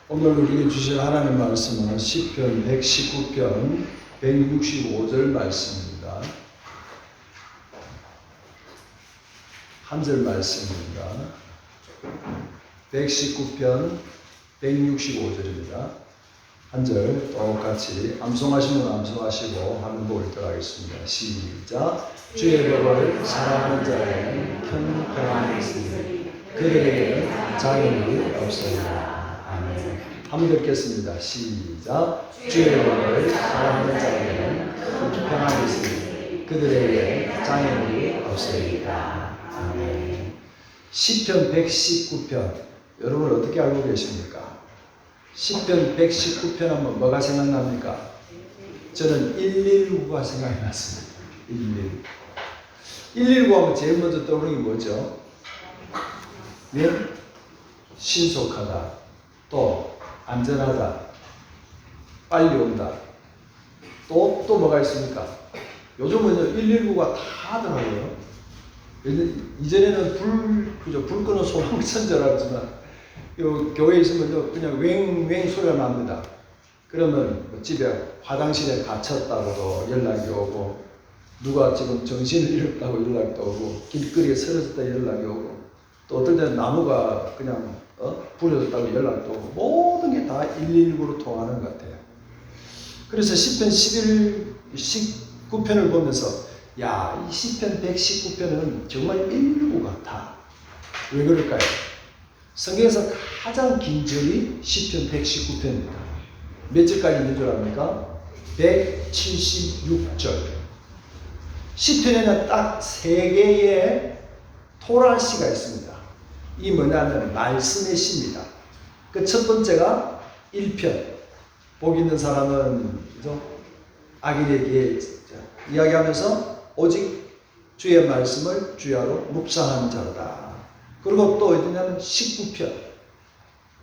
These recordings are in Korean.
오늘 우리에게 주실 하나님의 말씀은 시편 119편 165절 말씀입니다. 한 절 말씀입니다. 119편 165절입니다. 한 절 똑같이 암송하시면 암송하시고 하는 거 읽도록 하겠습니다. 시작. 주의 법을 사랑하는 자에게는 평안이 있으니 그들에게는 장애물이 없으리라. 아멘. 한번 읽겠습니다. 시작. 주의 법을 사랑하는 자에게는 평안이 있으니 그들에게 장애물이 없으리라. 아멘. 시편 119편 여러분 어떻게 알고 계십니까? 시편 119편 하면 뭐가 생각납니까? 저는 119가 생각이 났습니다. 119 하면 제일 먼저 떠오르는 게 뭐죠? 네? 신속하다, 또 안전하다, 빨리 온다, 또 뭐가 있습니까? 요즘은 119가 다 하더라고요. 이전에는 불 끄는 소방천자라지만 교회에 있으면 그냥 웽웽 소리가 납니다. 그러면 집에 화장실에 갇혔다고도 연락이 오고, 누가 지금 정신을 잃었다고 연락이 오고, 길거리에 쓰러졌다 연락이 오고, 또 어떨 때는 나무가 그냥 부러졌다고 연락도 오고, 모든 게 다 119로 통하는 것 같아요. 그래서 시편 19편을 보면서 야, 이 시편 119편은 정말 119 같아. 왜 그럴까요? 성경에서 가장 긴 절이 시편 119편입니다. 몇 절까지 있는 줄 압니까? 176절. 시편에는 딱 3개의 토라시가 있습니다. 이 뭐냐면 말씀의 시입니다. 그 첫 번째가 1편. 복 있는 사람은 그죠? 악인에게 이야기하면서 오직 주의 말씀을 주야로 묵상하는 자로다. 그리고 또 어디냐면 19편.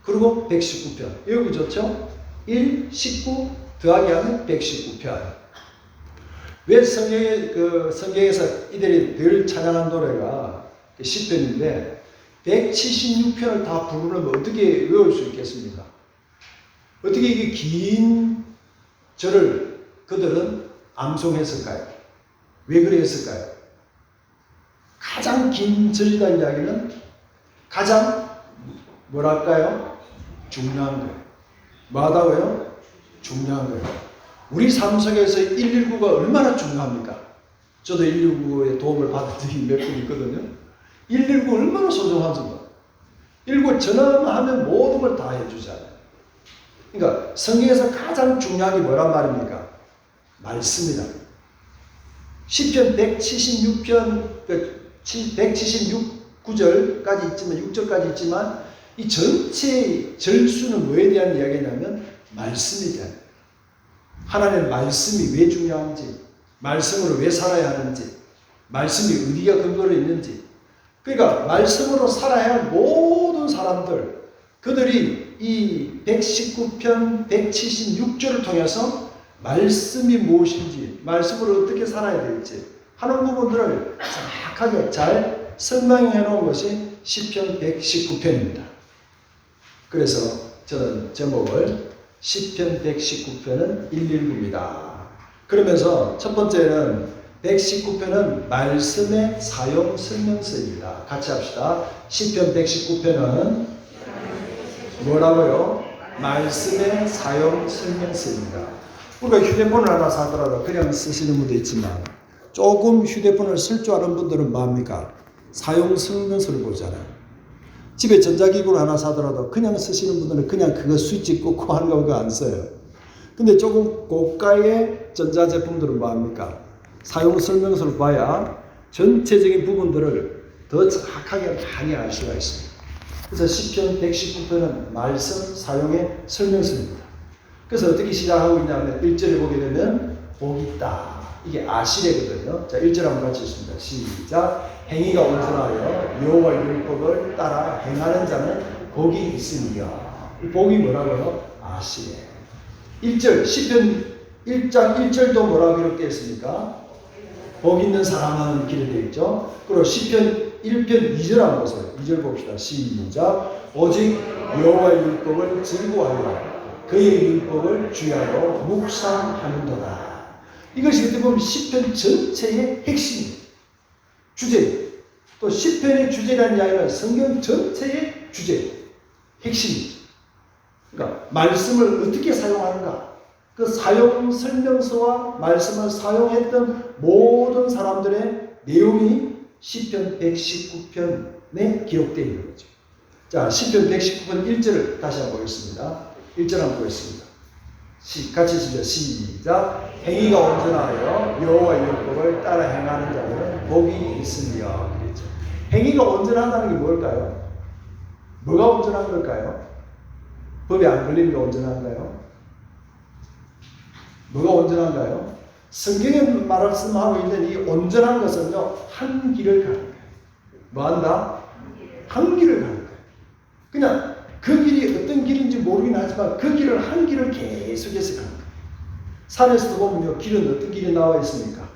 그리고 119편. 여기 좋죠? 1, 19 더하기 하면 119편. 왜 성경에서 이들이 늘 찬양한 노래가 시편인데 176편을 다 부르려면 어떻게 외울 수 있겠습니까? 어떻게 이게 긴 절을 그들은 암송했을까요? 왜 그랬을까요? 가장 긴 절이라는 이야기는 가장 뭐랄까요? 중요한 거예요. 뭐하다고요? 중요한 거예요. 우리 삶 속에서 119가 얼마나 중요합니까? 저도 119에 도움을 받은 적이 몇 번 있거든요. 119 얼마나 소중한지 몰라요. 119 전화만 하면 모든 걸 다 해주잖아요. 그러니까 성경에서 가장 중요한 게 뭐란 말입니까? 말씀이다. 시편 176편 176구절까지 있지만 6절까지 있지만 이 전체 절수는 뭐에 대한 이야기냐면 말씀에 대한, 하나님의 말씀이 왜 중요한지, 말씀으로 왜 살아야 하는지, 말씀이 어디가 근거로 있는지, 그러니까 말씀으로 살아야 할 모든 사람들, 그들이 이 119편 176절을 통해서 말씀이 무엇인지, 말씀으로 어떻게 살아야 될지 하는 부분들을 정확하게 잘 설명해 놓은 것이 시편 119편입니다. 그래서 저는 제목을 시편 119편은 119입니다. 그러면서 첫 번째는 119편은 말씀의 사용 설명서입니다. 같이 합시다. 시편 119편은 뭐라고요? 말씀의 사용 설명서입니다. 우리가 휴대폰을 하나 사더라도 그냥 쓰시는 분도 있지만 조금 휴대폰을 쓸 줄 아는 분들은 뭐합니까? 사용 설명서를 보잖아요. 집에 전자기구를 하나 사더라도 그냥 쓰시는 분들은 그냥 그거 스위치 꽂고 하는 거 안 써요. 근데 조금 고가의 전자제품들은 뭐합니까? 사용 설명서를 봐야 전체적인 부분들을 더 정확하게 많이 알 수가 있습니다. 그래서 시편 119편은 말씀 사용의 설명서입니다. 그래서 어떻게 시작하고 있냐면 1절에 보게 되면 복이 있다. 이게 아시레거든요. 자, 1절 한번 같이 읽습니다. 시작. 행위가 온전하여 여호와의 율법을 따라 행하는 자는 복이 있으니요. 이 복이 뭐라고요? 아시레. 1절 시편 1장 1절도 뭐라고 기록되어 있습니까? 복 있는 사람하는 길에 되어 있죠. 그리고 시편 1편 2절 한번 보세요. 2절 봅시다. 시작. 오직 여호와의 율법을 즐거워하여 그의 율법을 주야로 묵상하는도다. 이것이 어떻게 보면 시편 전체의 핵심 주제, 또 시편의 주제라는 이야기는 성경 전체의 주제, 핵심이죠. 그러니까 말씀을 어떻게 사용하는가, 그 사용 설명서와 말씀을 사용했던 모든 사람들의 내용이 시편 119편에 기록되어 있는 거죠. 자, 시편 119편 1절을 다시 한번 보겠습니다. 1절 한번 보겠습니다. 같이 시작. 행위가 온전하여 여호와의 율법을 따라 행하는 자들은 복이 있으며. 그랬죠. 행위가 온전하다는 게 뭘까요? 뭐가 온전한 걸까요? 법에 안 걸리는 게 온전한가요? 뭐가 온전한가요? 성경에 말씀하고 있는 이 온전한 것은요, 한 길을 가는 거예요. 뭐 한다? 한 길을 가는 거예요. 그냥 그 길이 어떤 길인지 모르긴 하지만 그 길을 한 길을 계속해서 가는 거예요. 산에서도 보면요, 길은 어떤 길이 나와 있습니까?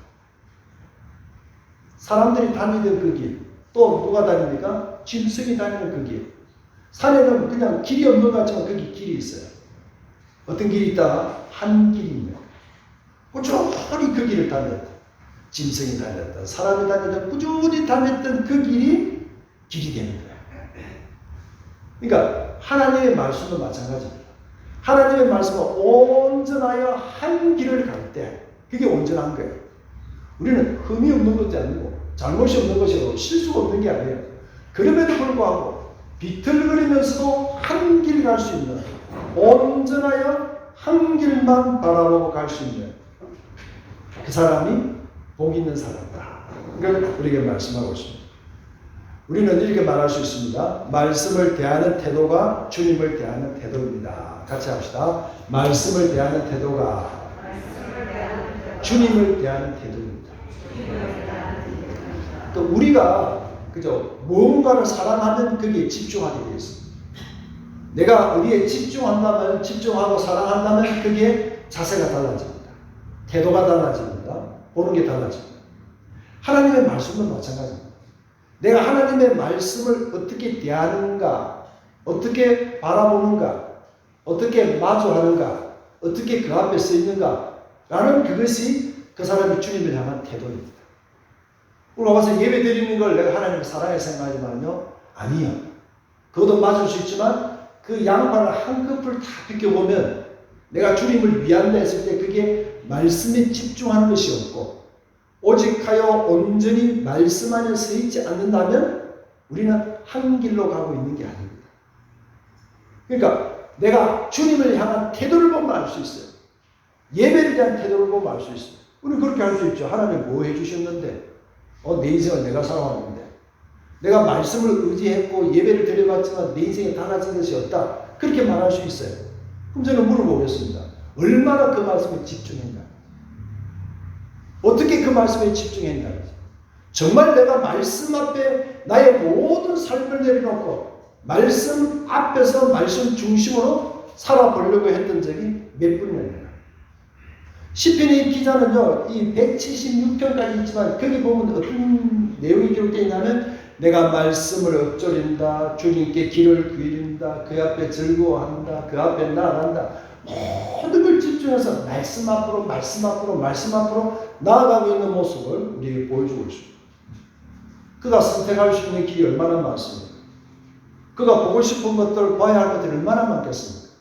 사람들이 다니던 그 길, 또 누가 다닙니까? 짐승이 다니는 그 길. 산에는 그냥 길이 없는 것 같지만 거기 길이 있어요. 어떤 길이 있다? 한 길이 있는 거예요. 꾸준히 그 길을 다녔다. 짐승이 다녔다. 사람이 다녔다. 꾸준히 다녔던 그 길이 길이 되는 거예요. 그러니까 하나님의 말씀도 마찬가지입니다. 하나님의 말씀은 온전하여 한 길을 갈 때 그게 온전한 거예요. 우리는 흠이 없는 것도 아니고 잘못이 없는 것이 아니고 실수가 없는 게 아니에요. 그럼에도 불구하고 비틀거리면서도 한 길 갈 수 있는, 온전하여 한 길만 바라보고 갈 수 있는 그 사람이 복 있는 사람이다. 그걸 우리에게 말씀하고 있습니다. 우리는 이렇게 말할 수 있습니다. 말씀을 대하는 태도가 주님을 대하는 태도입니다. 같이 합시다. 말씀을 대하는 태도가 주님을 대하는 태도입니다. 또 우리가 그죠, 무언가를 사랑하면 거기에 집중하게 되어 있습니다. 내가 어디에 집중한다면, 집중하고 사랑한다면 그게 자세가 달라집니다. 태도가 달라집니다. 보는 게 달라집니다. 하나님의 말씀은 마찬가지입니다. 내가 하나님의 말씀을 어떻게 대하는가, 어떻게 바라보는가, 어떻게 마주하는가, 어떻게 그 앞에 서 있는가 라는 그것이 그 사람이 주님을 향한 태도입니다. 우리가 와서 예배 드리는 걸 내가 하나님을 사랑해 생각하지만요, 아니요. 그것도 맞을 수 있지만 그 양반을 한꺼풀 다 비껴보면 내가 주님을 위한다 했을 때 그게 말씀에 집중하는 것이 없고 오직하여 온전히 말씀 안에 서 있지 않는다면 우리는 한 길로 가고 있는 게 아닙니다. 그러니까 내가 주님을 향한 태도를 보면 알 수 있어요. 예배를 대한 태도를 보면 알 수 있어요. 우리는 그렇게 할 수 있죠. 하나님 뭐 해주셨는데? 내 인생을 내가 살아왔는데. 내가 말씀을 의지했고 예배를 드려봤지만 내 인생에 달라진 것이 없다. 그렇게 말할 수 있어요. 그럼 저는 물어보겠습니다. 얼마나 그 말씀에 집중했나? 어떻게 그 말씀에 집중했나? 정말 내가 말씀 앞에 나의 모든 삶을 내려놓고 말씀 앞에서 말씀 중심으로 살아보려고 했던 적이 몇 분이나 있나? 시편의 기자는요, 이 176편까지 있지만 거기 보면 어떤 내용이 기록되어 있냐면 내가 말씀을 엎조린다, 주님께 길을 기린다, 그 앞에 즐거워한다, 그 앞에 나아간다. 모든 걸 집중해서 말씀 앞으로 말씀 앞으로 말씀 앞으로 나아가고 있는 모습을 우리에게 보여주고 있습니다. 그가 선택할 수 있는 길이 얼마나 많습니까? 그가 보고 싶은 것들, 봐야 할 것들이 얼마나 많겠습니까?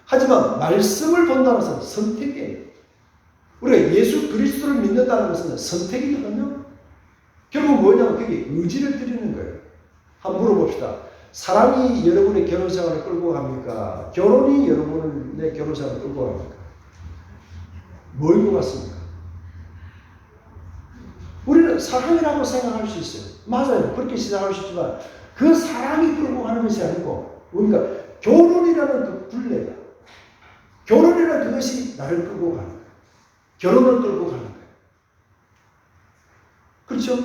하지만 말씀을 본다는 것은 선택이에요. 우리가 예수 그리스도를 믿는다는 것은 선택이거든요. 결국 뭐냐면 그게 의지를 드리는 거예요. 한번 물어봅시다. 사랑이 여러분의 결혼생활을 끌고 갑니까? 결혼이 여러분의 결혼생활을 끌고 갑니까? 뭐인 것 같습니까? 우리는 사랑이라고 생각할 수 있어요. 맞아요. 그렇게 시작할 수 있지만 그 사랑이 끌고 가는 것이 아니고 그러니까 결혼이라는 그 굴레가 결혼이라는 그것이 나를 끌고 가는 거예요. 결혼을 끌고 가는 거예요. 그렇죠?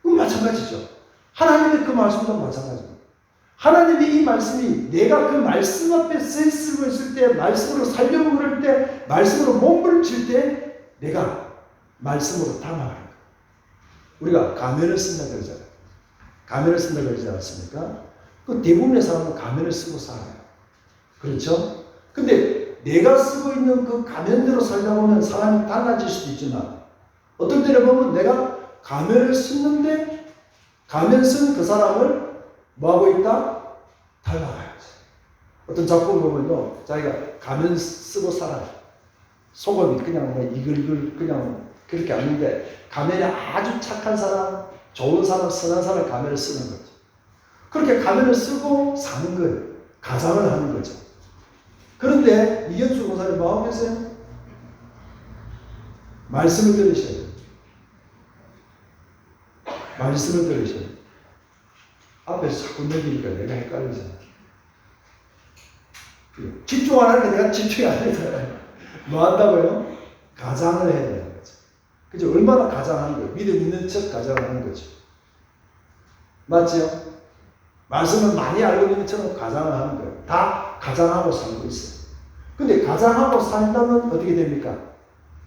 그럼 마찬가지죠. 하나님의 그 말씀도 마찬가지입니다. 하나님의 이 말씀이 내가 그 말씀 앞에 서 있을 때, 말씀으로 살려고 그럴 때, 말씀으로 몸부림칠 때 내가 말씀으로 담아가는 거예요. 우리가 가면을 쓴다 그러잖아요. 가면을 쓴다 그러지 않습니까? 그 대부분의 사람은 가면을 쓰고 살아요. 그렇죠? 근데 내가 쓰고 있는 그 가면대로 살다 보면 사람이 달라질 수도 있지만 어떤 때는 보면 내가 가면을 쓰는데 가면 쓴 그 사람을 뭐하고 있다? 닮아가야지. 어떤 작품 보면요, 자기가 가면 쓰고 살아요. 속은 그냥 뭐 이글이글 그냥 그렇게 아닌데 가면이 아주 착한 사람, 좋은 사람, 선한 사람 가면을 쓰는 거죠. 그렇게 가면을 쓰고 사는 거예요. 가장을 하는 거죠. 그런데 이현수 목사님 뭐 하고 계세요? 말씀을 들으셔야 돼요. 말씀을 들으셔야 돼요. 앞에서 자꾸 넘기니까 내가 헷갈리잖아. 집중 안 하니까 내가 집중이 안 되잖아요. 뭐 한다고요? 가장을 해야 되는 거죠. 그죠? 얼마나 가장하는 거예요? 믿음 있는 척 가장하는 거죠. 맞죠? 말씀을 많이 알고 있는 척 가장을 하는 거예요. 다 가장하고 살고 있어요. 근데 가장하고 산다면 어떻게 됩니까?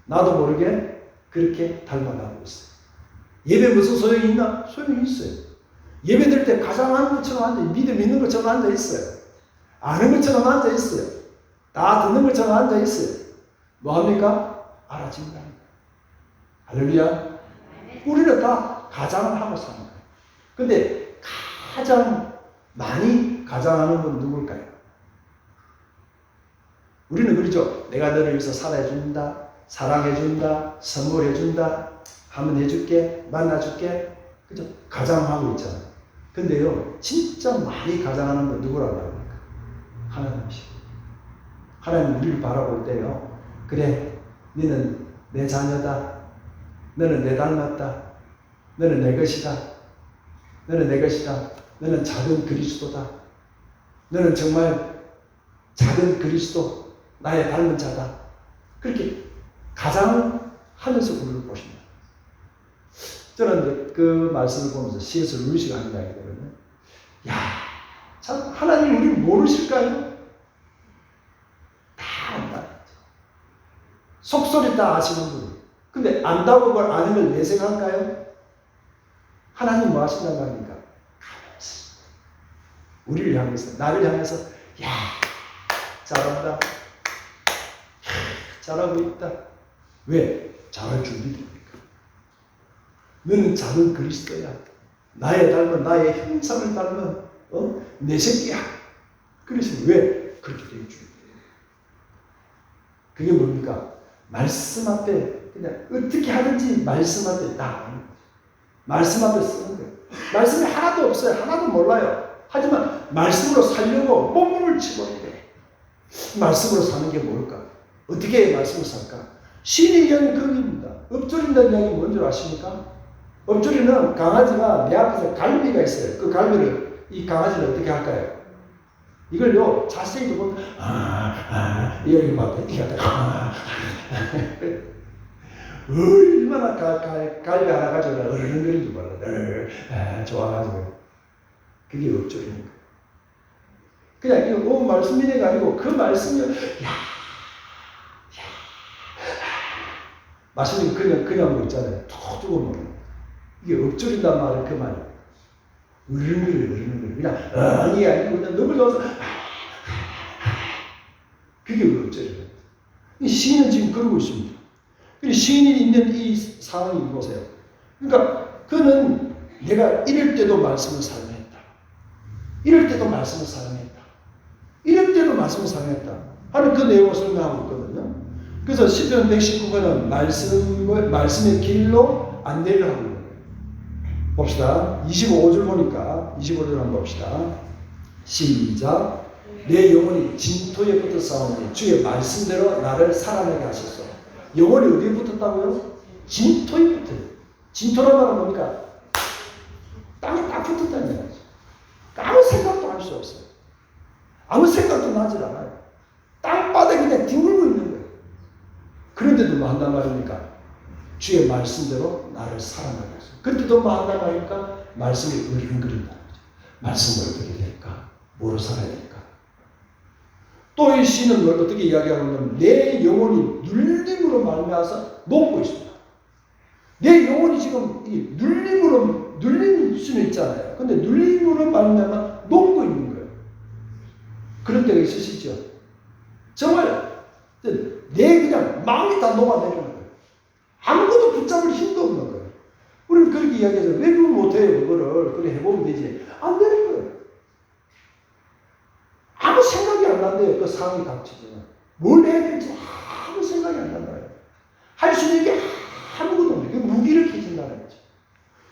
나도 모르게 그렇게 닮아가고 있어요. 예배 무슨 소용이 있나? 소용이 있어요. 예배 드릴 때 가장하는 것처럼 앉아, 믿음 있는 것처럼 앉아 있어요. 아는 것처럼 앉아 있어요. 다 듣는 것처럼 앉아 있어요. 뭐 합니까? 알아진다. 할렐루야. 우리는 다 가장을 하고 사는 거예요. 근데 가장 많이 가장하는 건 누굴까요? 우리는 그러죠. 내가 너를 위해서 살아준다, 사랑해준다, 선물해준다, 하면 해줄게, 만나줄게. 그죠? 가장하고 있잖아요. 근데요, 진짜 많이 가장하는 건 누구라고 합니까? 하나님이시죠. 하나님 우리를 바라볼 때요, 그래, 너는 내 자녀다. 너는 내 닮았다. 너는 내 것이다. 너는 내 것이다. 너는 작은 그리스도다. 너는 정말 작은 그리스도, 나의 닮은 자다. 그렇게 가장하면서 우리를 보십니다. 저는 그 말씀을 보면서 C.S. 루이스가 하는 이야기 되거든요. 야, 참 하나님 우리를 모르실까요? 다 안다. 속소리 다 아시는 분. 근데 안다고 그걸 아는 걸 내색할까요? 하나님 뭐 하신다고 합니까? 가면서. 우리를 향해서, 나를 향해서, 야, 잘한다. 야, 잘하고 있다. 왜? 잘할 준비됩니까? 너는 작은 그리스도야. 나의 닮은, 나의 형상을 닮은, 내 새끼야. 그래서 왜? 그렇게 되어 준비돼요. 그게 뭡니까? 말씀 앞에 그냥 어떻게 하든지 말씀 앞에 딱 하는 거죠. 말씀 앞에 쓰는 거예요. 말씀이 하나도 없어요. 하나도 몰라요. 하지만 말씀으로 살려고 몸을 치고 있대. 말씀으로 사는 게 뭘까? 어떻게 말씀을 살까? 신의 이야기는 거기입니다. 엎드린다는 이야기 뭔지 아십니까? 엎드리는 강아지가 내 앞에서 갈비가 있어요. 그 갈비를 이 강아지는 어떻게 할까요? 이걸요 자세히 보면 이렇게 막 어떻게 할까요? 얼마나 갈비 하나 가지고 어른거리는 줄 몰라. 좋아가지고 그게 엎드리는 거예요. 그냥 이거 말씀 믿는 게 아니고 그 말씀이 마시는 그냥 뭐 있잖아요. 툭 뜨고 먹는. 이게 엎드린단 말이에요. 그 말이. 어른거리. 그냥 아니 아니고 그냥 너무 좋아서 그게 엎드려요. 이 시인은 지금 그러고 있습니다. 시인이 있는 이 상황이 보세요. 그러니까 그는 내가 이럴 때도 말씀을 사용했다. 이럴 때도 말씀을 사용했다. 이럴 때도 말씀을 사용했다. 하는 그 내용을 설명하고 있거든요. 그래서 시편 119편은 말씀의 길로 안내를 하고 있는 거예요. 봅시다. 25절 보니까 25절 한번 봅시다. 시작. 내 영혼이 진토에 붙어 싸우니 주의 말씀대로 나를 살아나게 하소서. 영혼이 어디에 붙었다고요? 진토에 붙어요. 진토란 말은 뭡니까? 땅에 딱 붙었다는 얘기죠. 아무 생각도 할 수 없어요. 아무 생각도 나질 않아요. 땅바닥에 그냥 뒹굴고 있는 거예요. 그런데도 뭐 한단 말입니까? 주의 말씀대로 나를 살아나게 하소서. 그런데도 뭐 한단 말입니까? 말씀이 으르렁거린다는 거죠. 말씀을 어떻게 될까? 뭐로 살아야 될까? 또 이 시는 어떻게 이야기하고 있냐면 내 영혼이 눌림으로 말미암아서 녹고 있습니다. 내 영혼이 지금 눌림으로 눌릴 수는 있잖아요. 근데 눌림으로 말미암아 놓고 있는 거예요. 그런 때가 있으시죠? 정말 내 그냥 마음이 다 녹아내리는 거예요. 아무것도 붙잡을 힘도 없는 거예요. 우리는 그렇게 이야기해서 왜 그걸 못해요? 그거를 그래 해보면 되지. 안 되는 거예요. 아무 생각이 안 난대요. 그 상황이 닥치지만 뭘 해야 될지 아무 생각이 안 난다요. 할 수 있는 게 아무것도 없는 거예요. 무기력해진다는 거죠.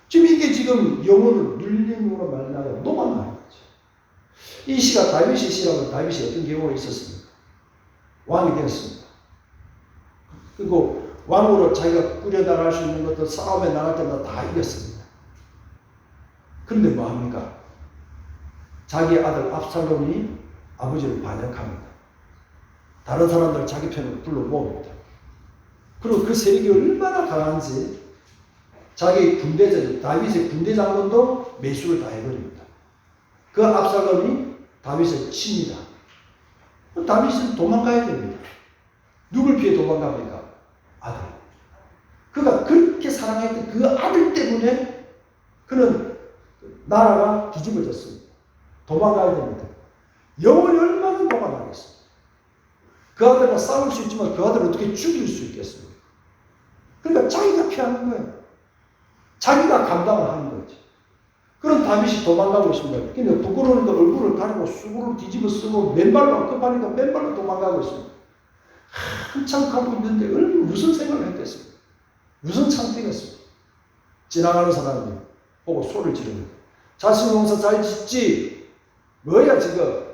지금 이게 지금 영혼을 눌림으로 말하면 녹아나는 거죠. 이 시가 다윗의 시라면 다윗이 어떤 경우가 있었습니까? 왕이 되었습니다. 그리고 왕으로 자기가 꾸려나갈 수 있는 것도 싸움에 나갈 때마다 다 이겼습니다. 그런데 뭐 합니까? 자기 아들 압살롬이 아버지를 반역합니다. 다른 사람들 자기 편으로 불러 모읍니다. 그리고 그 세력이 얼마나 강한지 자기 군대장, 다윗의 군대 장군도 매수를 다 해버립니다. 그 압살롬이 다윗을 칩니다. 다윗은 도망가야 됩니다. 누굴 피해 도망갑니까? 아들. 그가 그렇게 사랑했던 그 아들 때문에 그는 나라가 뒤집어졌습니다. 도망가야 됩니다. 영혼이 얼마나 녹아나겠습니까? 그 아들과 싸울 수 있지만 그 아들을 어떻게 죽일 수 있겠습니까? 그러니까 자기가 피하는 거예요. 자기가 감당을 하는 거죠. 그런 다윗이 도망가고 있습니다. 근데 부끄러우니까 얼굴을 가리고 수고를 뒤집어 쓰고 맨발로 급하니까 맨발로 도망가고 있습니다. 한참 가고 있는데 무슨 생각을 했겠습니까? 무슨 창피겠습니까? 지나가는 사람이 보고 소리를 지르는 자식 농사 잘 짓지? 뭐야 지금?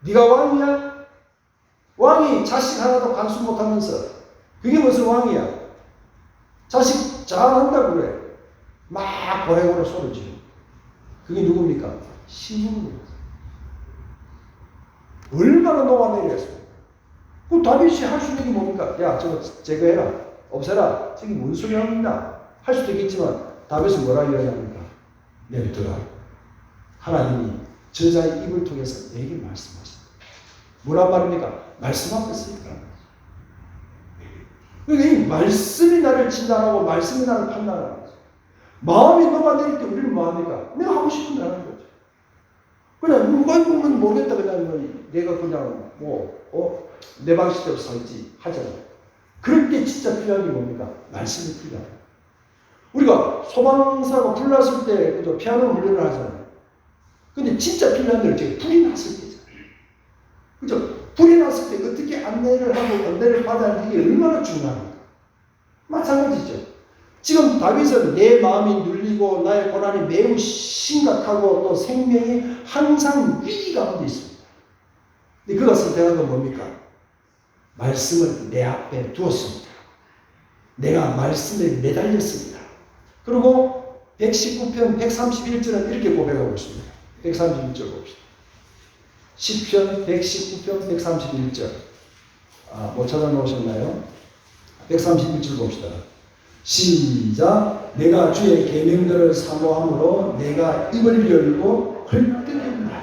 네가 왕이야? 왕이 자식 하나도 간수 못하면서 그게 무슨 왕이야? 자식 잘한다고 그래. 막 고래고래 소리를 지르고. 그게 누굽니까? 신부입니다. 얼마나 녹아내리겠습니까? 그 다윗이 할 수 있는 게 뭡니까? 야, 저거 제거해라. 없애라. 저게 뭔 소리 합니다. 할 수도 있겠지만 다윗은 뭐라 이야기합니까? 내비둬라. 하나님이 저자의 입을 통해서 내게 말씀하신다. 뭐란 말입니까? 말씀 앞에 쓰니까. 그러니까 이 말씀이 나를 진단하고 말씀이 나를 판단하는 거죠. 마음이 녹아내릴 때 우리는 뭐합니까? 내가 하고 싶은 대로 하는 거죠. 그냥 누가 보면 모르겠다 그냥 내가 그냥 내 방식대로 살지 하잖아요. 그럴 때 진짜 필요한 게 뭡니까? 말씀이 필요해요. 우리가 소방사가 불 났을 때 그죠? 피아노 훈련을 하잖아요. 근데 진짜 필요한 데는 지금 불이 났을 때잖아요. 그죠? 불이 났을 때 어떻게 안내를 하고 안내를 받아야 하는 게 얼마나 중요합니까? 마찬가지죠. 지금 다윗은 내 마음이 눌리고 나의 고난이 매우 심각하고 또 생명이 항상 위기 가운데 있습니다. 근데 그가 선택한 건 뭡니까? 말씀을 내 앞에 두었습니다. 내가 말씀에 매달렸습니다. 그리고 119편 131절은 이렇게 고백하고 있습니다. 131절 봅시다. 시편 119편 131절. 못 찾아놓으셨나요? 131절 봅시다. 시작. 내가 주의 계명들을 사모함으로 내가 입을 열고 헐뜯는다.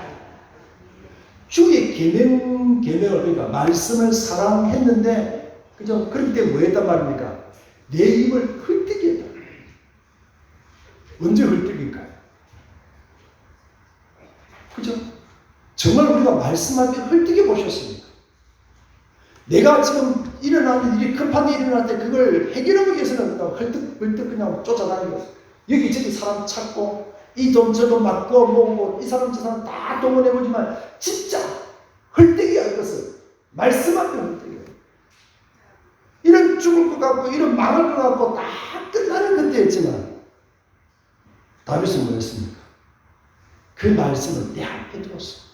주의 계명을 그러니까 말씀을 사랑했는데 그죠? 그렇기 때문에 뭐 했단 말입니까? 내 입을 헐뜯겠다. 언제 헐뜯일까요? 그죠? 정말 우리가 말씀할 때 헐뜯겨 보셨습니까? 내가 지금 일어나는 일이 급한 일이 일어날 때 그걸 해결하기 위해서는 그냥 헐떡 그냥 쫓아다니는 거예요. 여기저기 사람 찾고 이 돈 저 돈 맞고 이 사람 저 사람 다 동원해보지만 진짜 헐떡이야 이것은 말씀할 때 헐떡이에요. 이런 죽을 것 같고 이런 망할 것 같고 다 끝나는 그때였지만 다윗은 뭐였습니까? 그 말씀을 내 앞에 두었어.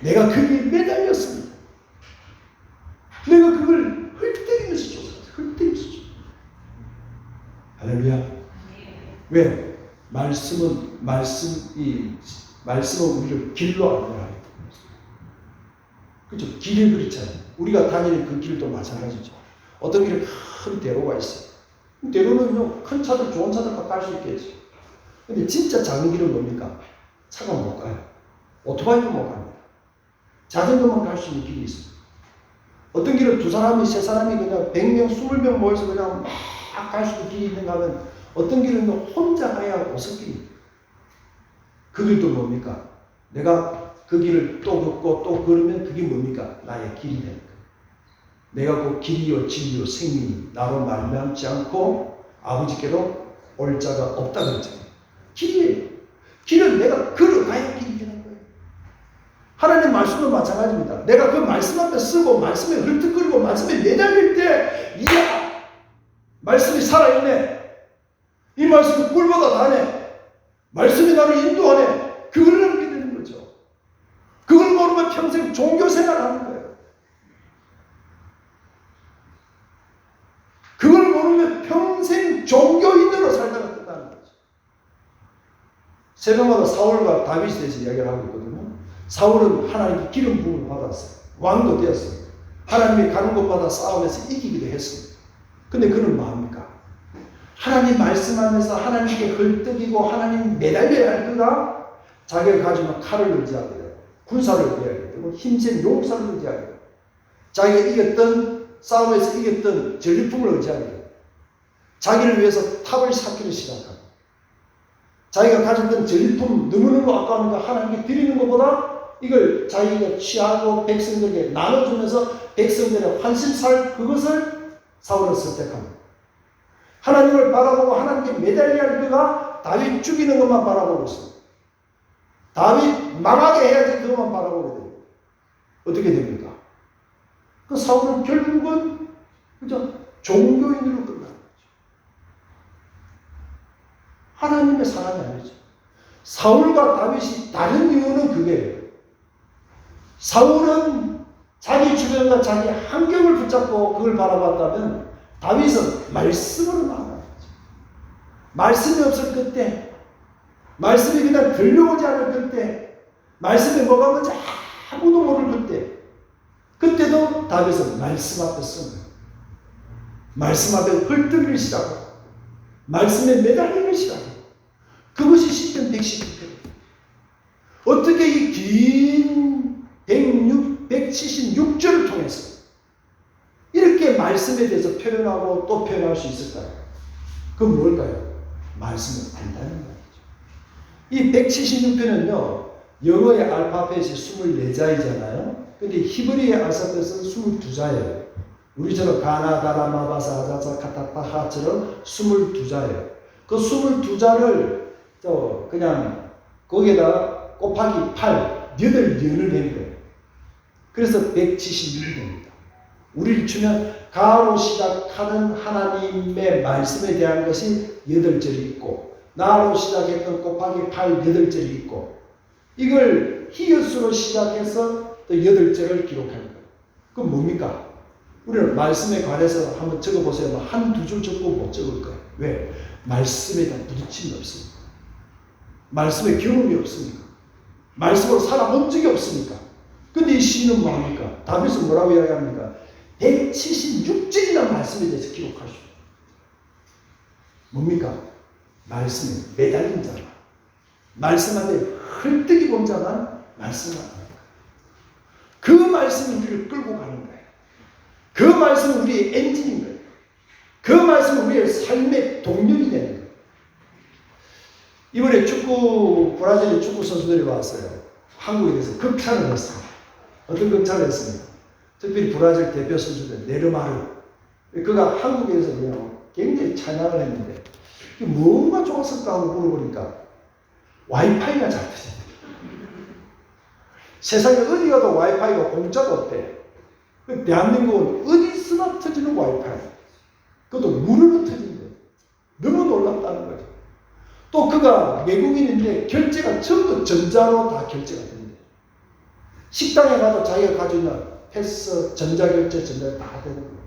내가 거기에 매달렸습니다. 내가 그걸 헐떡이면서 쫓았어요. 헐떡이면서 쫓았어요. 할렐루야. 왜? 말씀은 우리를 길로 안내하는 거예요. 그렇죠? 길을 그렇잖아요. 우리가 다니는 그 길도 마찬가지죠. 어떤 길에 큰 대로가 있어요. 대로는요, 큰 차들, 좋은 차들만 갈 수 있겠죠. 근데 진짜 작은 길은 뭡니까? 차가 못 가요. 오토바이도 못 갑니다. 자전거만 갈 수 있는 길이 있습니다. 어떤 길은 두 사람이, 세 사람이 그냥 100명, 20명 모여서 그냥 막 갈 수 있는 길이 있는가 하면 어떤 길은 혼자 가야 오솔길입니다. 그 길도 뭡니까? 내가 그 길을 또 걷고 또 걸으면 그게 뭡니까? 나의 길이 되는 거예요. 내가 그 길이요 진리요 생명이 나로 말미암지 않고 아버지께로 올 자가 없다 그랬잖아요. 길이에요. 길은 내가 걸어가야 길이 되는 거예요. 하나님 말씀도 마찬가지입니다. 내가 그 말씀 앞에 쓰고 말씀에 헐떡거리고 말씀에 매달릴 때 이야 말씀이 살아있네. 이 말씀이 꿀보다 다네. 말씀이 나를 인도하네. 그걸 알게 되는 거죠. 그걸 모르면 평생 종교 생활하는 거예요. 그걸 모르면 평생 종교인으로 살다가 끝나는 거죠. 새벽마다 사울과 다윗에 대해서 이야기를 하고 있거든요. 사울은 하나님께 기름 부음을 받았어요. 왕도 되었어요. 하나님이 가는 곳마다 싸움에서 이기기도 했습니다. 근데 그는 뭐합니까? 하나님 말씀하면서 하나님께 헐떡이고 하나님 매달려야 할 그가 자기가 가지면 칼을 의지하게 되고 군사를 의지하게 되고 힘센 용사를 의지하게 되고 자기가 이겼던 싸움에서 이겼던 전리품을 의지하게 되고 자기를 위해서 탑을 쌓기를 시작하고 자기가 가졌던 전리품 너무너무 아까우니까 하나님께 드리는 것보다 이걸 자기가 취하고 백성들에게 나눠주면서 백성들의 환심살 그것을 사울은 선택합니다. 하나님을 바라보고 하나님께 매달려야 할 그가 다윗 죽이는 것만 바라보고 있습니다. 다윗 망하게 해야지 그것만 바라보게 됩니다. 어떻게 됩니까? 그 사울은 결국은 그죠? 종교인으로 끝나는 거죠. 하나님의 사람이 아니죠. 사울과 다윗이 다른 이유는 그게예요. 사울은 자기 주변과 자기 환경을 붙잡고 그걸 바라봤다면 다윗은 말씀으로 나아가는 거죠. 말씀이 없을 그때, 말씀이 그냥 들려오지 않을 그때, 말씀이 뭐가 뭔지 아무도 모를 그때, 그때도 다윗은 말씀 앞에 서는 거예요. 말씀 앞에 헐떡이기 시작하고 말씀에 매달리기 시작하고 그것이 시편 116편. 어떻게 이 긴 176절을 통해서 이렇게 말씀에 대해서 표현하고 또 표현할 수 있을까요? 그건 뭘까요? 말씀을 안다는 거죠. 이 176편은요, 영어의 알파벳이 24자이잖아요. 근데 히브리의 알파벳은 22자예요. 우리처럼 가나다라 마바사 아자자 카타파하처럼 22자예요. 그 22자를 그냥 거기에다가 곱하기 8, 8년을 낸 거예요. 그래서 176이 됩니다. 우리를 주면 가로 시작하는 하나님의 말씀에 대한 것이 8절이 있고 나로 시작했던 곱하기 8, 8절이 있고 이걸 히읗으로 시작해서 또 8절을 기록합니다. 그건 뭡니까? 우리는 말씀에 관해서 한번 적어보세요. 한두 줄 적고 못 적을 거예요. 왜? 말씀에 대한 부딪힘이 없으니까. 말씀에 경험이 없으니까. 말씀으로 살아본 적이 없으니까. 근데 이 시인은 뭐합니까? 다윗은 뭐라고 이야기합니까? 176절이라는 말씀에 대해서 기록할 수 있어요. 뭡니까? 말씀에 매달린 자만, 말씀 앞에 헐떡이 본 자만 말씀을 합니다. 그 말씀이 우리를 끌고 가는 거예요. 그 말씀은 우리의 엔진인 거예요. 그 말씀은 우리의 삶의 동력이 되는 거예요. 이번에 브라질의 축구 선수들이 왔어요. 한국에 대해서 극찬을 했어요. 어떤 극찬을 했습니까? 특별히 브라질 대표 선수들 네르마르. 그가 한국에서 굉장히 찬양을 했는데 뭐가 좋았을까 하고 물어보니까 와이파이가 잘 터진다. 세상에 어디 가도 와이파이가 공짜가 없대. 대한민국은 어디서나 터지는 와이파이. 그것도 무료로 터진대. 너무 놀랍다는 거죠. 또 그가 외국인인데 결제가 전부 전자로 다 결제가 된대. 식당에 가도 자기가 가지고 있는 패스, 전자결제, 전자 다 되는 거예요.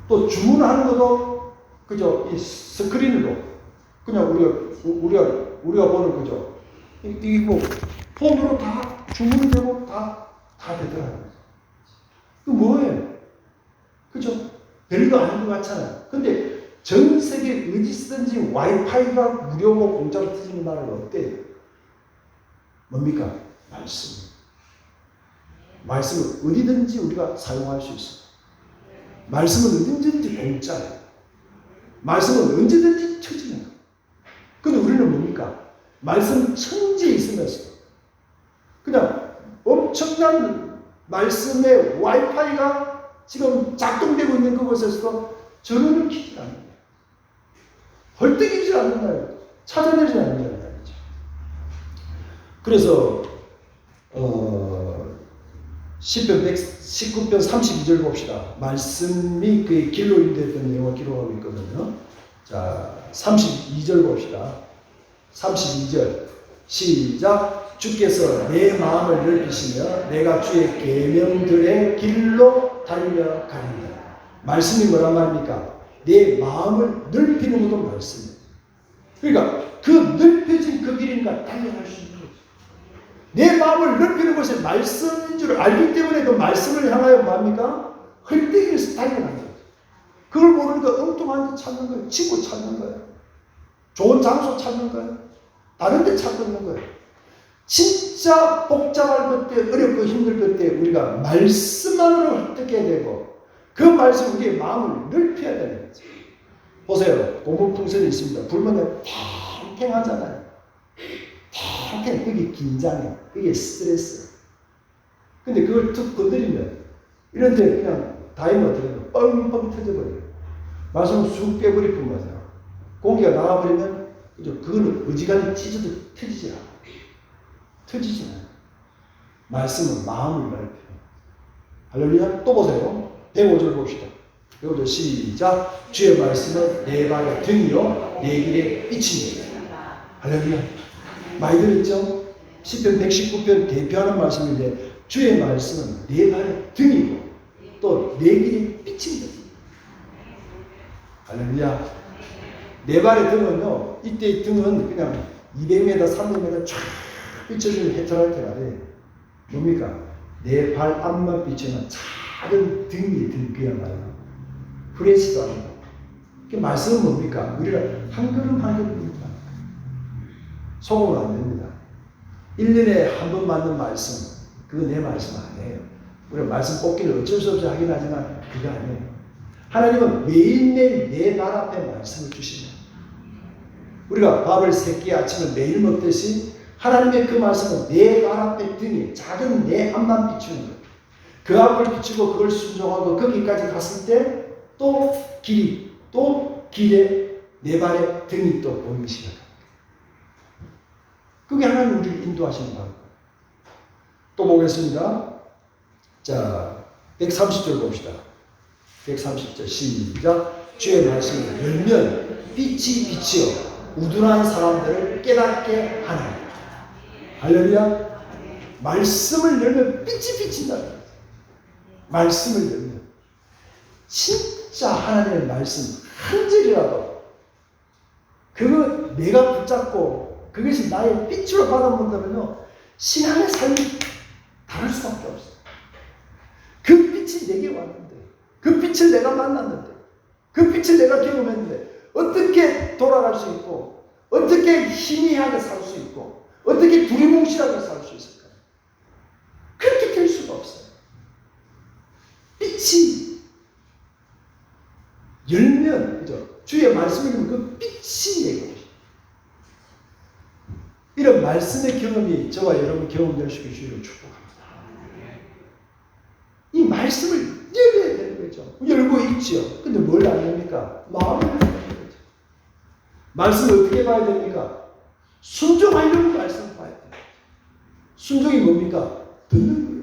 또 주문하는 것도 그저 이 스크린으로 그냥 우리가 보는 그죠. 이 뭐 폰으로 다 주문이 되고 다 되더라고요. 그 뭐예요? 그죠? 별거 아닌 것 같잖아요. 근데 전 세계 어디서든지 와이파이가 무료고 공짜로 터지는 나라가 어때요? 뭡니까? 말씀. 말씀을 어디든지 우리가 사용할 수 있어요. 말씀은 언제든지 공짜예요. 말씀은 언제든지 터지는 거예요. 근데 우리는 뭡니까? 말씀 천지에 있으면서 그냥 엄청난 말씀의 와이파이가 지금 작동되고 있는 그곳에서도 전원을 켜지 않는 거예요. 헐떡이지 않는 거예요. 찾아내지 않는 거예요. 그래서 시편 119편 32절 봅시다. 말씀이 그의 길로 인도했던 내용을 기록하고 있거든요. 자, 32절 봅시다. 32절 시작. 주께서 내 마음을 넓히시며 내가 주의 계명들의 길로 달려가리라. 말씀이 뭐란 말입니까? 내 마음을 넓히는 것도 말씀이에요. 그러니까 그 넓혀진 그 길이니까 달려갈 수 있는 거죠. 내 마음을 넓히는 것이 말씀인 줄 알기 때문에 그 말씀을 향하여 뭡니까? 헐떡이면서 달려가는 거죠. 그걸 모르니까 엉뚱한 데 찾는 거예요. 친구 찾는 거예요. 좋은 장소 찾는 거예요. 다른 데 찾고 있는 거예요. 진짜 복잡할 그때, 어렵고 힘들 그때 우리가 말씀만으로 헐떡해야 되고 그 말씀 우리의 마음을 넓혀야 되는 거죠. 보세요. 고문풍선이 있습니다. 불면 탱탱하잖아요. 탱탱. 그게 긴장해. 그게 스트레스. 근데 그걸 툭 건드리면 이런 데 그냥 다이머 들어가면 뻥뻥 터져버려요. 말씀을 쑥 빼버릴 뿐만 아니라 공기가 나가버리면 그거는 어지간히 찢어도 터지지 않아요. 터지지 않아요. 말씀은 마음을 넓혀요. 할렐루야. 또 보세요. 105절 봅시다. 105절 시작. 주의 말씀은 내 발의 등이요 내 길의 빛입니다. 할렐루야. 많이 들었죠? 시편 119편 대표하는 말씀인데 주의 말씀은 내 발의 등이고 또 내 길의 빛입니다. 할렐루야. 내 발의 등은요, 이때의 등은 그냥 200m, 300m 쫙 비춰주는 해탈할 때가 돼. 뭡니까? 내 발 앞만 비추는 작은 등이 든 그야말로 프레시도 아니고. 그 말씀은 뭡니까? 우리가 한 걸음 한 걸음입니다. 속으면 안 됩니다. 1년에 한 번 맞는 말씀, 그거 내 말씀 아니에요. 우리가 말씀 뽑기를 어쩔 수 없이 하긴 하지만 그게 아니에요. 하나님은 매일매일 내 발 앞에 말씀을 주시면 우리가 밥을 3끼 아침을 매일 먹듯이 하나님의 그 말씀은 내 발 앞에 등이 작은 내 앞만 비추는 거예요. 그 앞을 비추고 그걸 순종하고 거기까지 갔을 때 또 길이 또 길에 내 발에 등이 또 보이기 시작합니다. 그게 하나님 우리를 인도하시는 거예요. 또 보겠습니다. 자, 130절 봅시다. 130절 시작. 주의 말씀을 열면 빛이 빛이요 우둔한 사람들을 깨닫게 하나니. 할렐루야. 말씀을 열면 빛이 비친다. 말씀을 열면 진짜 하나님의 말씀 한 절이라도 그거 내가 붙잡고 그것이 나의 빛으로 받아본다면요 신앙의 삶이 다를 수밖에 없어요. 그 빛이 내게 왔는데 그 빛을 내가 만났는데 그 빛을 내가 경험했는데 어떻게 돌아갈 수 있고 어떻게 희미하게 살 수 있고 어떻게 두리뭉실하게 살 수 있을까요? 그렇게 될 수가 없어요. 빛이 열면 그죠? 주의 말씀이 그 빛이 내게 이런 말씀의 경험이 저와 여러분 경험될 수 있게 주의를 축복합니다. 이 말씀을 열어야 되는 거죠. 열고 있죠. 근데 뭘 안 됩니까? 마음을 열어야 되는 거죠. 말씀을 어떻게 봐야 됩니까? 순종하려고 말씀을 봐야 돼요. 순종이 뭡니까? 듣는 거예요.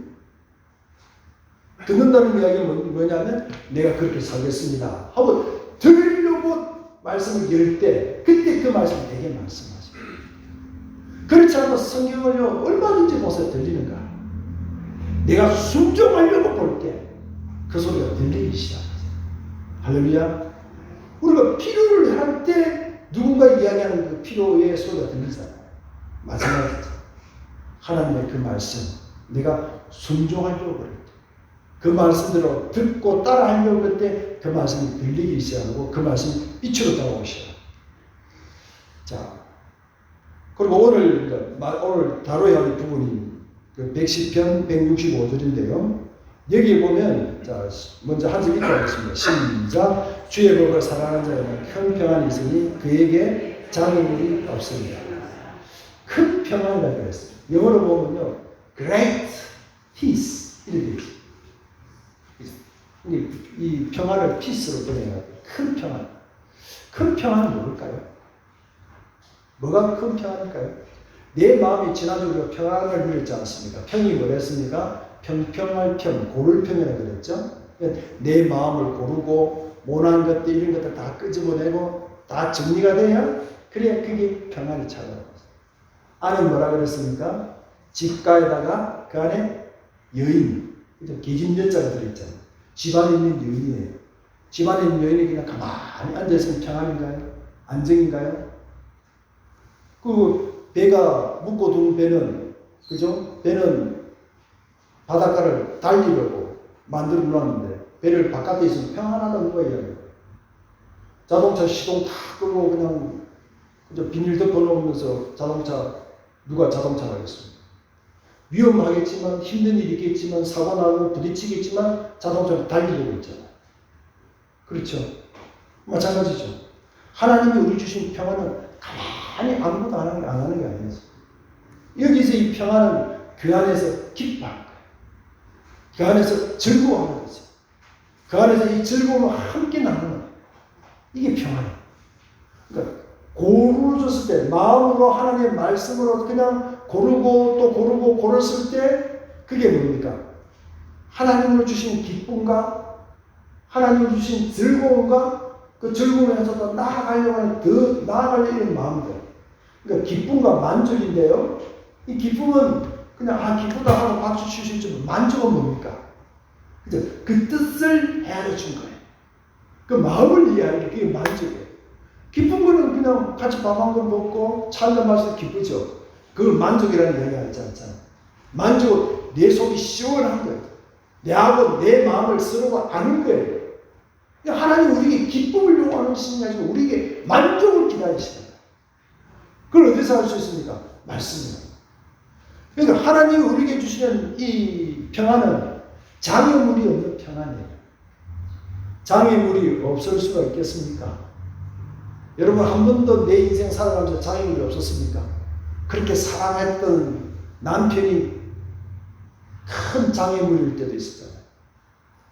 듣는다는 이야기는 뭐냐면 내가 그렇게 살겠습니다 하고 들으려고 말씀을 열 때 그때 그 말씀이 내게 말씀하십니다. 그렇지 않고 성경을요 얼마든지 보세요. 들리는가? 내가 순종하려고 볼 때 그 소리가 들리기 시작하죠. 할렐루야. 우리가 필요를 할 때 누군가 이야기하는 그 필요의 소리가 들리잖아요. 마찬가지죠. 하나님의 그 말씀 내가 순종하려고 그럴 때 그 말씀대로 듣고 따라하려고 할 때 그 말씀이 들리기 시작하고 그 말씀이 빛으로 다가오기 시작합니다. 자, 그리고 오늘 다뤄야 할 부분이 그 110편 165절인데요. 여기 보면 자 먼저 한 절 읽고 하겠습니다. 시작. 주의 법을 사랑하는 자에는 평평한 있으니 그에게 장애물이 없습니다. 큰 평안이라고 그랬어요. 영어로 보면요, great peace 이렇게 되죠. 이 평안을 peace로 번역해요. 큰 평안. 큰 평안은 뭘까요? 뭐가 큰 평안일까요? 내 마음이 지난주 우리가 평안을 누렸지 않습니까? 평이 뭐랬습니까? 평평할 평, 고를 평이라고 그랬죠? 내 마음을 고르고 모난 것들 이런 것들 다 끄집어내고 다 정리가 돼야 그래야 그게 평안이 찾아옵니다. 안에 뭐라 그랬습니까? 집가에다가 그 안에 여인, 계집여자가 들어있잖아요. 집안에 있는 여인이에요. 집안에 있는 여인이 그냥 가만히 앉아있으면 평안인가요? 안정인가요? 그 배가 묶어둔 배는, 그죠? 배는 바닷가를 달리려고 만들어 놨는데 배를 바깥에 있으면 평안하다는 거예요. 자동차 시동 다 끄고 그냥 그저 비닐 덮어놓으면서 누가 자동차를 하겠습니까? 위험하겠지만 힘든 일이 있겠지만 사고 나고 부딪히겠지만 자동차를 달리려고 있잖아요. 그렇죠? 마찬가지죠. 하나님이 우리 주신 평안은 가만히 아무것도 안 하는 게 아니에요. 여기서 이 평안은 그 안에서 기뻐하는 거예요. 그 안에서 즐거워하는 거죠. 그 안에서 이 즐거움을 함께 나누는 거예요. 이게 평안이에요. 그러니까 고르졌을 때 마음으로 하나님의 말씀으로 그냥 고르고 또 고르고 고르실 때 그게 뭡니까? 하나님으로 주신 기쁨과 하나님으로 주신 즐거움과 그 즐거움에서 더 나아가려고 하는 더 나아가려는 마음들. 그러니까 기쁨과 만족인데요. 이 기쁨은 그냥 기쁘다 하고 박수 치실 줄 만족은 뭡니까? 그죠? 그 뜻을 헤아려 준 거예요. 그 마음을 이해하는 게 그게 만족이에요. 기쁜 거는 그냥 같이 밥 한 번 먹고 차 한잔 마셔도 기쁘죠. 그걸 만족이라는 이야기가 있지 않잖아요. 만족은 내 속이 시원한 거예요. 내하고 내 마음을 서로가 아는 거예요. 하나님 우리에게 기쁨을 요구하는 신이 아니고 우리에게 만족을 기다리시는 거예요. 그걸 어디서 할 수 있습니까? 말씀이에요. 그러니까 하나님이 우리에게 주시는 이 평안은 장애물이 없는 평안이에요. 장애물이 없을 수가 있겠습니까? 여러분 한 번도 내 인생 살아가면서 장애물이 없었습니까? 그렇게 사랑했던 남편이 큰 장애물일 때도 있었잖아요.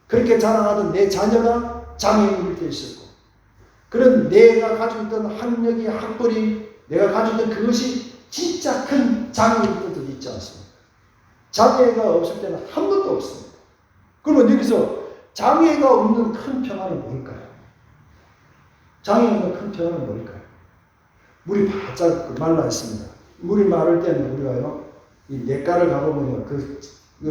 그렇게 자랑하던 내 자녀가 장애물일 때도 있었고, 그런 내가 가지고 있던 학력이 학벌이 내가 가지고 있던 그것이 진짜 큰 장애일 때도 있지 않습니까? 장애가 없을 때는 한 번도 없습니다. 그러면 여기서 장애가 없는 큰 평안은 뭘까요? 장애가 없는 큰 평안은 뭘까요? 물이 바짝 말라 있습니다. 물이 마를 때는 우리가요, 이 냇가를 가보면요,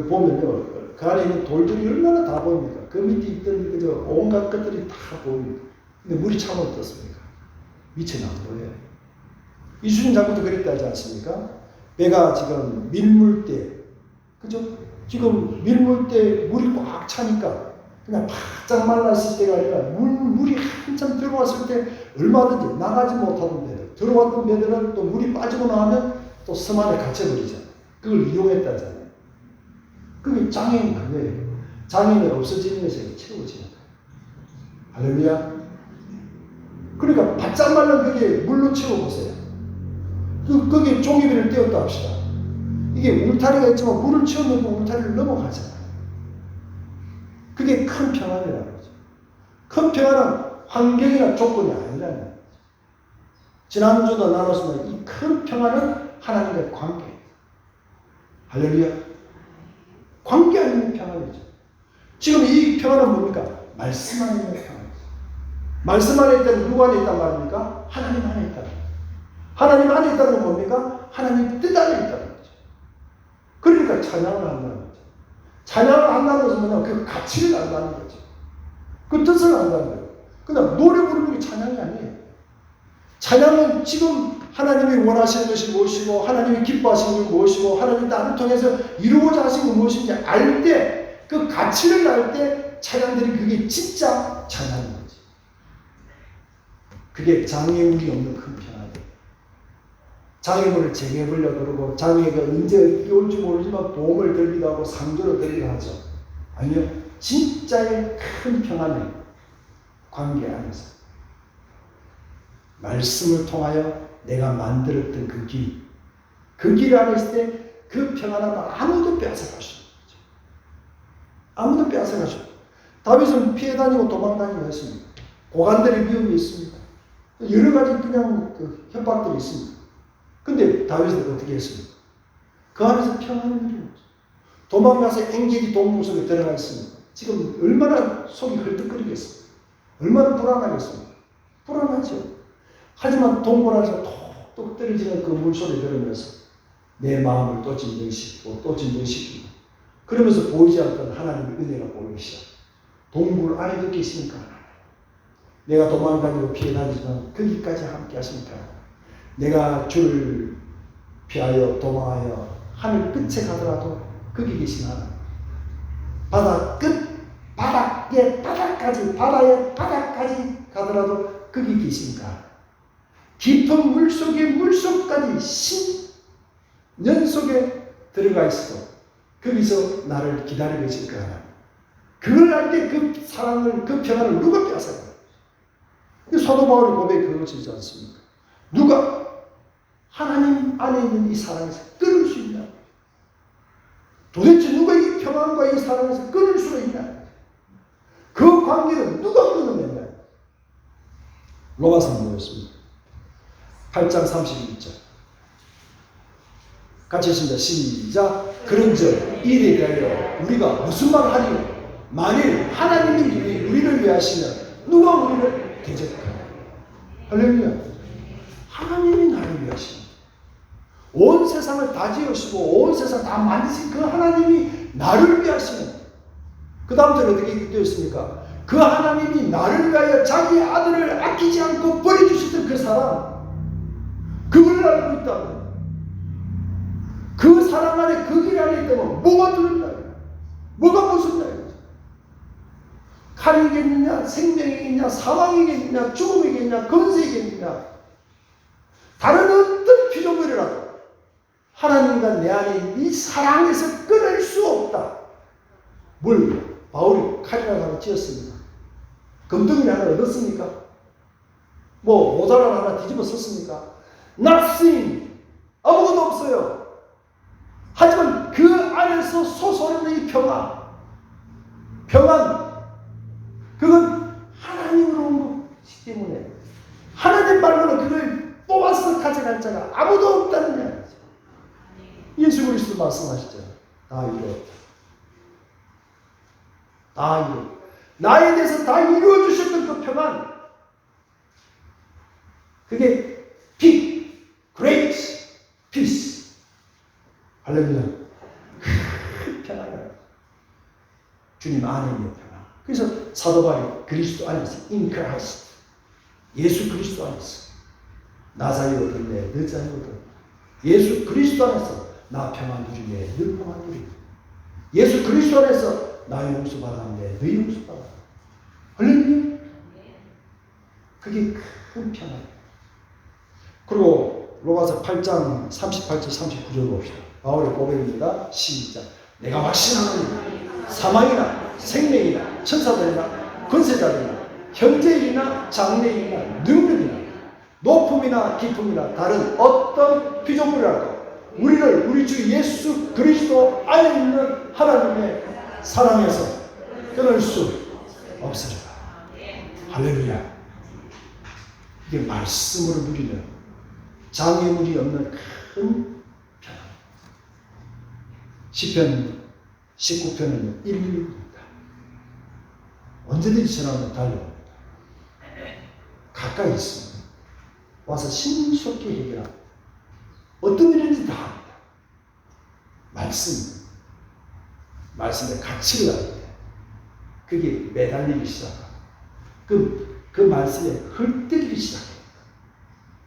보면요, 그 안에 있는 돌들이 얼마나 다 보입니까? 그 밑에 있던 그저 온갖 것들이 다 보입니다. 근데 물이 차면 어떻습니까? 밑에는 안 보여요. 이순신 장군도 그랬다 하지 않습니까? 배가 지금 밀물 때, 그죠? 지금 밀물 때 물이 꽉 차니까 그냥 바짝 말랐을 때가 아니라 물이 한참 들어왔을 때 얼마든지 나가지 못하던 배들, 들어왔던 배들은 또 물이 빠지고 나면 또 섬 안에 갇혀버리잖아요. 그걸 이용했다잖아요. 그게 장애인 그거예요. 장애인이 없어지는 것이 채워지는 거예요. 할렐루야. 그러니까 바짝 말른 그게 물로 채워보세요. 거기에 종이비를 띄웠다 합시다. 이게 울타리가 있지만 물을 채우면 울타리를 넘어가잖아요. 그게 큰 평안이라는 거죠. 큰 평안은 환경이나 조건이 아니라는 거죠. 지난주도 나눴습니다. 이 큰 평안은 하나님과의 관계예요. 할렐루야. 관계 아닌 평안이죠. 지금 이 평안은 뭡니까? 말씀 안에 있는 평안이죠. 말씀 안에 있다는 누구 안에 있단 말입니까? 하나님 안에 있다는 거죠. 하나님 안에 있다는 건 뭡니까? 하나님 뜻 안에 있다는 거죠. 그러니까 찬양을 한다는 거죠. 찬양을 한다는 것은 뭐냐? 그 가치를 안다는 거죠. 그 뜻을 안다는 거예요. 그냥 노래 부르는 게 찬양이 아니에요. 찬양은 지금 하나님이 원하시는 것이 무엇이고 하나님이 기뻐하시는 것이 무엇이고 하나님 나를 통해서 이루고자 하시는 것이 무엇인지 알 때, 그 가치를 알 때 찬양들이 그게 진짜 찬양인 거지. 그게 장애물이 없는 큰 평안이에요. 장애물을 쟁여보려고 그러고 장애가 언제 올지 모르지만 보험을 들기도 하고 상조를 들기도 하죠. 아니요. 진짜의 큰 평안을 관계 안에서 말씀을 통하여 내가 만들었던 그 길, 그 길 안에 있을 때 그 평안함을 아무도 빼앗아갈 수 없는 거죠. 아무도 빼앗아갈 수 없어요. 다윗은 피해 다니고 도망 다니고 했습니다. 고관들의 위험이 있습니다. 여러 가지 그냥 그 협박들이 있습니다. 근데 다윗은 어떻게 했습니까? 그 안에서 평안을 누리는 거죠. 도망가서 엔게디 동굴 속에 들어가 있습니다. 지금 얼마나 속이 헐떡거리겠습니까? 얼마나 불안하겠습니까? 불안하죠. 하지만 동굴 안에서 톡톡 떨어지는 그 물소리 들으면서 내 마음을 또 진정시키고 또 진정시키고 그러면서 보이지 않던 하나님의 은혜가 보이기 시작. 동굴 안에도 계시니까 내가 도망다니고 피해 다니지만 거기까지 함께 하시니까 내가 주를 피하여 도망하여 하늘 끝에 가더라도 거기 계신 하나님, 바다 끝 바닥의 바닥까지 바다의 바닥까지 가더라도 거기 계시니까 깊은 물속의 물속까지 10년 속에 들어가 있어도 거기서 나를 기다리고 계실까. 그걸 알 때 그 사랑을, 그 평안을 누가 빼앗아요? 사도 바울의 고백이 그것이지 않습니까? 누가 하나님 안에 있는 이 사랑에서 끊을 수 있냐? 도대체 누가 이 평안과 이 사랑에서 끊을 수가 있냐? 그 관계는 누가 끊어내냐? 로마서 뭐였습니까? 8장 31절. 같이 했습니다. 시작. 그런즉 이에 대하여 우리가 무슨 말을 하리요? 만일 하나님이 우리를 위하시면 누가 우리를 대적하냐? 할렐루야. 하나님이 나를 위하시면 온 세상을 다 지으시고 온 세상 다 만드신 그 하나님이 나를 위하시면 그 다음 절에 어떻게 되어 있습니까? 그 하나님이 나를 위하여 자기 아들을 아끼지 않고 버려주셨던 그 사랑, 그걸 알고 있다면 그 사랑 안에 그 길 안에 있다면 뭐가 두렵나? 뭐가 무섭나? 칼이겠느냐, 생명이겠느냐, 사망이겠느냐, 죽음이겠느냐, 건세이겠느냐, 다른 어떤 피조물이라도 하나님과 내 안에 있는 이 사랑에서 끊을 수 없다. 뭘 바울이 칼이라고 하나 찧었습니까? 금덩이 하나 얻었습니까? 뭐 모자를 하나 뒤집어 썼습니까? Nothing. 아무것도 없어요. 하지만 그 안에서 솟아오르는 이 평안, 그건 하나님으로 온 것이기 때문에 하나님 말고는 그걸 뽑아서 가져갈 자가 아무도 없다는 이야기죠. 예수 그리스도 말씀하시죠. 다 이루었다. 다 이루었다. 나에 대해서 다 이루어주셨던 그 평안, 그게 big, great peace. 할렐루야. 큰 평안이에요. 주님 안에 있는 평안. 그래서 사도 바울이 그리스도 안에서 in Christ, 예수 그리스도 안에서 나 자유 얻었네, 너 자유 얻었네. 예수 그리스도 안에서 나 평안 누리네, 너 평안 누리네. 예수 그리스도 안에서 나 용서 받았네, 너 용서 받았네. 할렐루야. 그게 큰 평안이에요. 그리고 로마서 8장 38절 39절 봅시다. 바울의 고백입니다. 시작. 내가 확신하노니 사망이나 생명이나 천사들이나 권세자들이나 형제이나 장래이나 능력이나 높음이나 깊음이나 다른 어떤 피조물이라도 우리를 우리 주 예수 그리스도 안에 있는 하나님의 사랑에서 끊을 수 없으리라. 할렐루야. 이게 말씀으로 누리는 장애물이 없는 큰 평안. 시편 19편은 1입니다. 언제든지 전화하면 달려옵니다. 가까이 있습니다. 와서 신속히 해결합니다. 어떤 일인지 다 합니다. 말씀의 가치를 알 때 그게 매달리기 시작합니다. 그 말씀에 헐뜯기 시작합니다.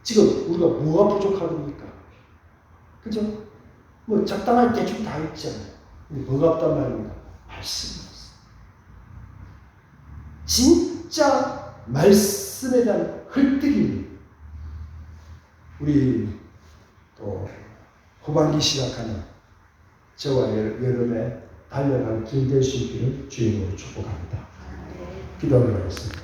지금 우리가 뭐가 부족합니까? 그죠? 뭐 적당하게 대충 다 있잖아요. 근데 뭐가 없단 말입니다. 말씀이 없어요. 진짜 말씀에 대한 헐뜯기. 우리 또 후반기 시작하는 저와 여름에 달려갈 길 될 수 있기를 주님으로 축복합니다. 기도하겠습니다.